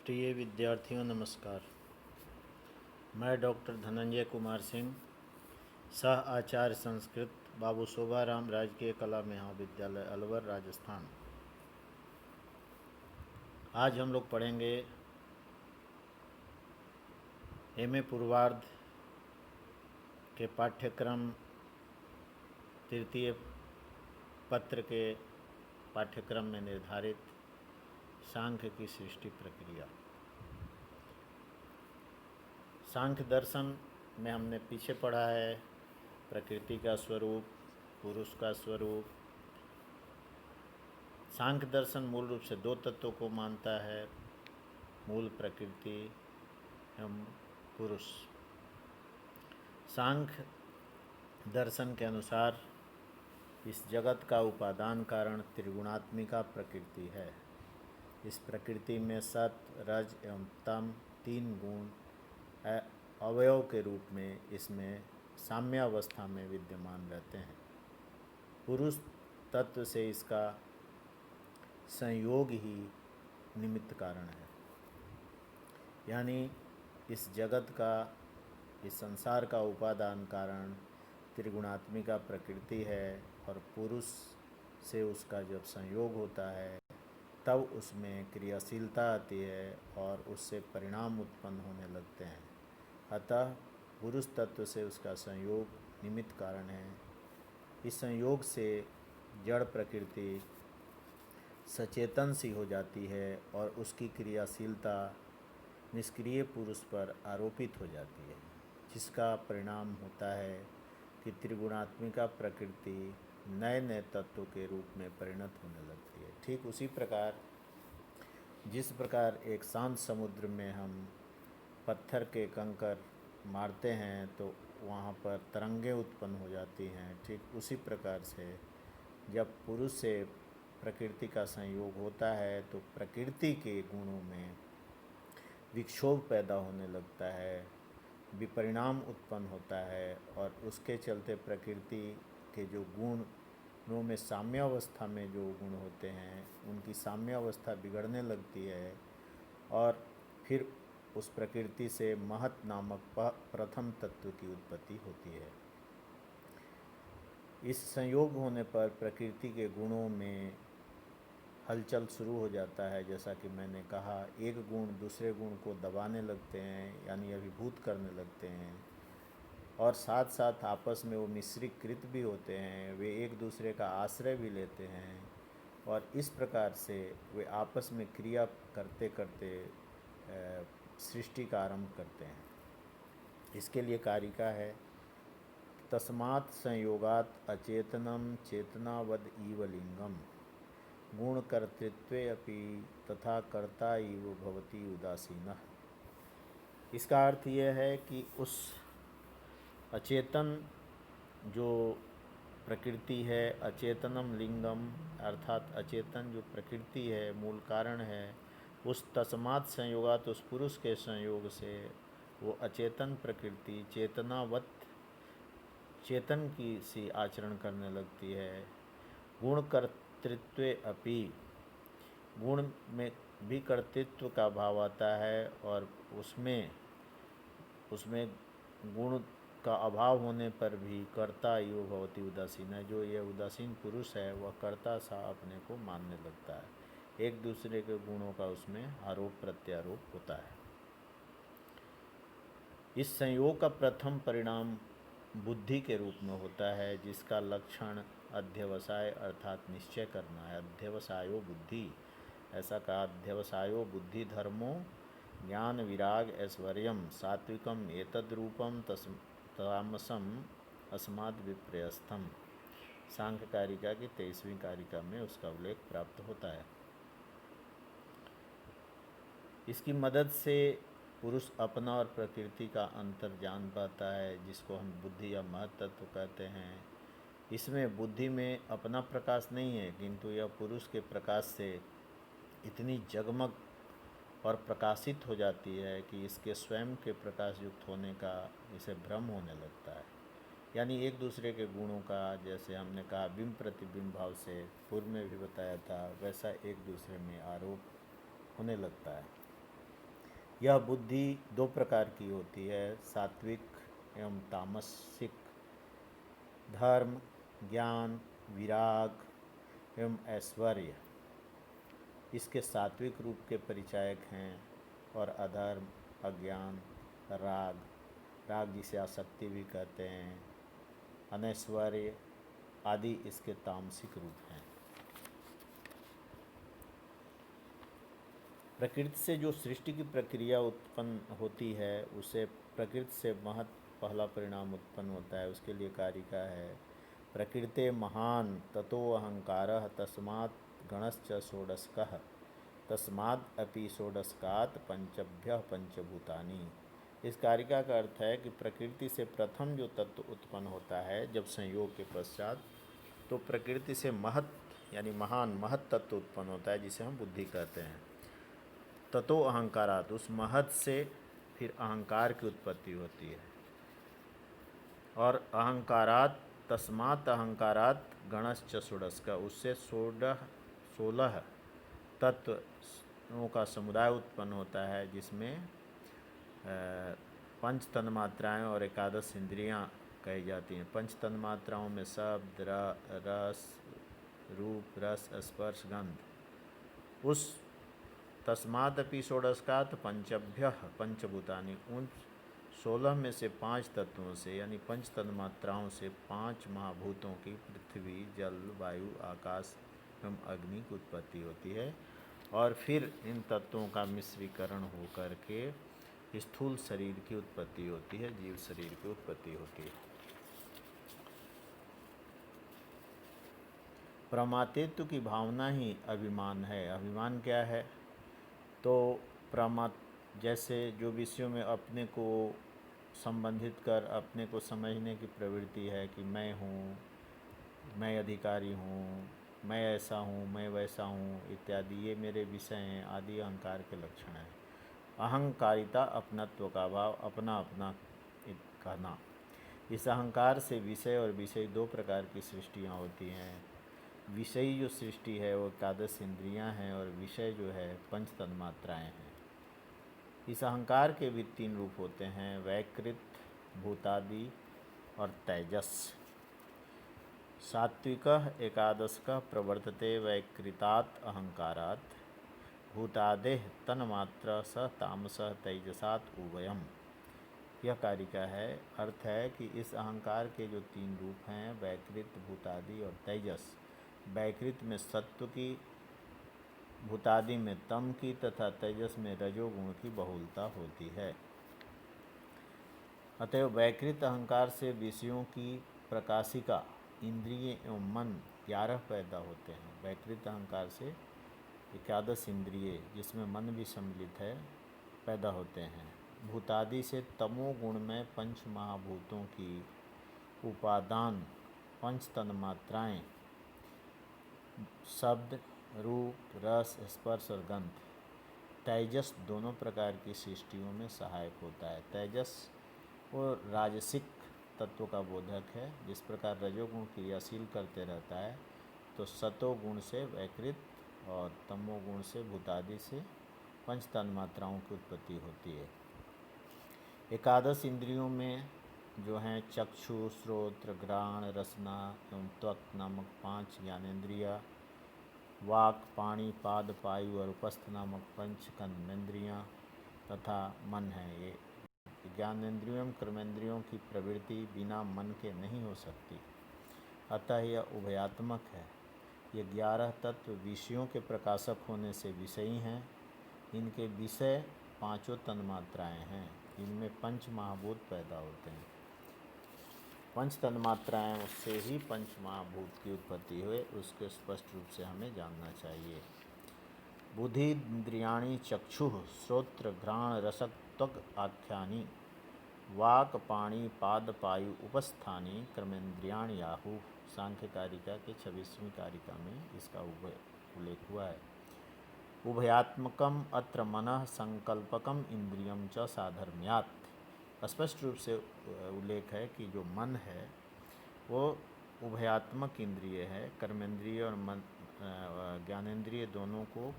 प्रिय विद्यार्थियों नमस्कार। मैं डॉक्टर धनंजय कुमार सिंह, सह आचार्य संस्कृत, बाबू शोभाराम राजकीय कला महाविद्यालय अलवर, राजस्थान। आज हम लोग पढ़ेंगे एमए पूर्वार्ध के पाठ्यक्रम तृतीय पत्र के पाठ्यक्रम में निर्धारित सांख्य की सृष्टि प्रक्रिया। सांख्य दर्शन में हमने पीछे पढ़ा है प्रकृति का स्वरूप, पुरुष का स्वरूप। सांख्य दर्शन मूल रूप से दो तत्वों को मानता है, मूल प्रकृति एवं पुरुष। सांख्य दर्शन के अनुसार इस जगत का उपादान कारण त्रिगुणात्मिका प्रकृति है। इस प्रकृति में सत, रज एवं तम तीन गुण अवयव के रूप में इसमें साम्यावस्था में विद्यमान रहते हैं। पुरुष तत्व से इसका संयोग ही निमित्त कारण है, यानी इस जगत का, इस संसार का उपादान कारण त्रिगुणात्मिका प्रकृति है और पुरुष से उसका जब संयोग होता है तब उसमें क्रियाशीलता आती है और उससे परिणाम उत्पन्न होने लगते हैं। अतः पुरुष तत्व से उसका संयोग निमित्त कारण है। इस संयोग से जड़ प्रकृति सचेतन सी हो जाती है और उसकी क्रियाशीलता निष्क्रिय पुरुष पर आरोपित हो जाती है, जिसका परिणाम होता है कि त्रिगुणात्मिका प्रकृति नए नए तत्वों के रूप में परिणत होने लगती है। ठीक उसी प्रकार जिस प्रकार एक शांत समुद्र में हम पत्थर के कंकर मारते हैं तो वहाँ पर तरंगें उत्पन्न हो जाती हैं, ठीक उसी प्रकार से जब पुरुष से प्रकृति का संयोग होता है तो प्रकृति के गुणों में विक्षोभ पैदा होने लगता है, विपरिणाम उत्पन्न होता है और उसके चलते प्रकृति के जो गुणों में साम्यावस्था में जो गुण होते हैं उनकी साम्यावस्था बिगड़ने लगती है और फिर उस प्रकृति से महत नामक प्रथम तत्व की उत्पत्ति होती है। इस संयोग होने पर प्रकृति के गुणों में हलचल शुरू हो जाता है। जैसा कि मैंने कहा, एक गुण दूसरे गुण को दबाने लगते हैं, यानी अभिभूत करने लगते हैं और साथ साथ आपस में वो मिश्रीकृत भी होते हैं। वे एक दूसरे का आश्रय भी लेते हैं और इस प्रकार से वे आपस में क्रिया करते करते सृष्टि का आरंभ करते हैं। इसके लिए कारिका है, तस्मात् संयोगात् अचेतनम चेतनावद इव लिंगम गुण कर्तृत्वे अपि तथा कर्ता इव भवति उदासीनः। इसका अर्थ यह है कि उस अचेतन जो प्रकृति है, अचेतनम लिंगम अर्थात अचेतन जो प्रकृति है, मूल कारण है, उस तस्मात् संयोगात उस पुरुष के संयोग से वो अचेतन प्रकृति चेतनावत चेतन की सी आचरण करने लगती है। गुण कर्तृत्वे अपि, गुण में भी कर्तृत्व का भाव आता है और उसमें गुण का अभाव होने पर भी कर्ता यो भवति उदासीन है। जो यह उदासीन पुरुष है वह कर्ता सा अपने को मानने लगता है। एक दूसरे के गुणों का उसमें आरोप प्रत्यारोप होता है। इस संयोग का प्रथम परिणाम बुद्धि के रूप में होता है, जिसका लक्षण अध्यवसाय अर्थात निश्चय करना है। अध्यवसायो बुद्धि, ऐसा कहा, अध्यवसायो बुद्धि धर्मो ज्ञान विराग ऐश्वर्यम सात्विकम एतद्रूपम तामसम अस्माद् विप्रयस्थम। सांख्य कारिका की 23वीं कारिका में उसका उल्लेख प्राप्त होता है। इसकी मदद से पुरुष अपना और प्रकृति का अंतर जान पाता है, जिसको हम बुद्धि या महत्त्व कहते हैं। इसमें बुद्धि में अपना प्रकाश नहीं है, किंतु यह पुरुष के प्रकाश से इतनी जगमग और प्रकाशित हो जाती है कि इसके स्वयं के प्रकाश युक्त होने का इसे भ्रम होने लगता है। यानी एक दूसरे के गुणों का, जैसे हमने कहा बिंब प्रतिबिंब भाव से पूर्व में भी बताया था, वैसा एक दूसरे में आरोप होने लगता है। यह बुद्धि दो प्रकार की होती है, सात्विक एवं तामसिक। धर्म, ज्ञान, विराग एवं ऐश्वर्य इसके सात्विक रूप के परिचायक हैं, और अधर्म, अज्ञान, राग, राग जिसे आसक्ति भी कहते हैं, अनैश्वर्य आदि इसके तामसिक रूप हैं। प्रकृति से जो सृष्टि की प्रक्रिया उत्पन्न होती है, उसे प्रकृति से महत् पहला परिणाम उत्पन्न होता है, उसके लिए कारिका है। प्रकृते महान ततो अहंकारः तस्मात् गणश्च षोडशकः तस्माद् अपि षोडशकात् पंचभ्यः पंचभूतानि। इस कारिका का अर्थ है कि प्रकृति से प्रथम जो तत्व उत्पन्न होता है जब संयोग के पश्चात, तो प्रकृति से महत् यानी महान महत् तत्व उत्पन्न होता है, जिसे हम बुद्धि कहते हैं। ततो अहंकारात, उस महत् से फिर अहंकार की उत्पत्ति होती है, और अहंकारात तस्मात् अहंकारात गणश्च षोडश, उससे 16 तत्वों का समुदाय उत्पन्न होता है, जिसमें पंच तन्मात्राएँ और एकादश इंद्रियां कही जाती हैं। पंच तन्मात्राओं में शब्द, रस, रूप, रस, स्पर्श, गंध। उस तस्मादपि षोडशकात् पंचभ्यः पंचभूतानि, उन 16 में से 5 तत्वों से यानी पंच तन्मात्राओं से 5 महाभूतों की, पृथ्वी, जल, वायु, आकाश एवं अग्नि की उत्पत्ति होती है, और फिर इन तत्वों का मिश्रीकरण होकर के स्थूल शरीर की उत्पत्ति होती है, जीव शरीर की उत्पत्ति होती है। प्रमातेत्व की भावना ही अभिमान है। अभिमान क्या है? तो जैसे जो विषयों में अपने को संबंधित कर अपने को समझने की प्रवृत्ति है कि मैं हूँ, मैं अधिकारी हूँ, मैं ऐसा हूँ, मैं वैसा हूँ इत्यादि, ये मेरे विषय हैं आदि अहंकार के लक्षण हैं। अहंकारिता अपनत्व का भाव, अपना अपना कहना। इस अहंकार से विषय और विषय दो प्रकार की सृष्टियाँ होती हैं। विषयी जो सृष्टि है वो एकादश इंद्रियाँ हैं, और विषय जो है पंच तन्मात्राएँ हैं। इस अहंकार के भी 3 रूप होते हैं, वैकृत, भूतादि और तेजस। सात्विकः एकादशकः प्रवर्तते वैकृतात् अहंकारात्, भूतादेः तन्मात्र स तामसः तेजसात् उभयम्। यह कारिका है। अर्थ है कि इस अहंकार के जो 3 रूप हैं, वैकृत, भूतादि और तेजस। वैकृत में सत्व की, भूतादि में तम की तथा तेजस में रजोगुण की बहुलता होती है। अतएव वैकृत अहंकार से विषयों की प्रकाशिका, इंद्रिय एवं मन 11 पैदा होते हैं। वैकृत अहंकार से एकादश इंद्रिय, जिसमें मन भी सम्मिलित है, पैदा होते हैं। भूतादि से तमोगुण में पंच महाभूतों की उपादान पंच तन्मात्राएँ, शब्द, रूप, रस, स्पर्श और गंध। तेजस दोनों प्रकार की सृष्टियों में सहायक होता है। तेजस वो राजसिक तत्व का बोधक है। जिस प्रकार रजोगुण क्रियाशील करते रहता है, तो सतोगुण से वैकृत और तमोगुण से भूतादि से पंच तन्मात्राओं की उत्पत्ति होती है। एकादश इंद्रियों में जो हैं चक्षु, श्रोत्र, घ्राण, रसना एवं त्वक नामक 5 ज्ञानेंद्रिय, वाक, पाणी, पाद, पायु और उपस्थ नामक 5 कर्मेंद्रियाँ तथा मन है। ये ज्ञानेंद्रियों एवं कर्मेंद्रियों की प्रवृत्ति बिना मन के नहीं हो सकती, अतः यह उभयात्मक है। ये 11 तत्व विषयों के प्रकाशक होने से विषयी हैं। इनके विषय 5 तन्मात्राएँ हैं। इनमें पंच महाभूत पैदा होते हैं। पंच तन्मात्राएँ उससे ही पंच महाभूत की उत्पत्ति हुए, उसके स्पष्ट रूप से हमें जानना चाहिए। बुद्धि इंद्रियाणि चक्षुः श्रोत्र घ्राण रसक त्वक आख्यानि, वाक पाणी पाद पायु उपस्थानी कर्मेंद्रियाणि याहुः। सांख्य कारिका के 26वीं कारिका में इसका उल्लेख हुआ है। उभयात्मकम अत्र मनः संकल्पकम इंद्रियम च साधर्म्यात्। स्पष्ट रूप से उल्लेख है कि जो मन है वो उभयात्मक इंद्रिय है। कर्मेंद्रिय और मन ज्ञानेंद्रिय दोनों को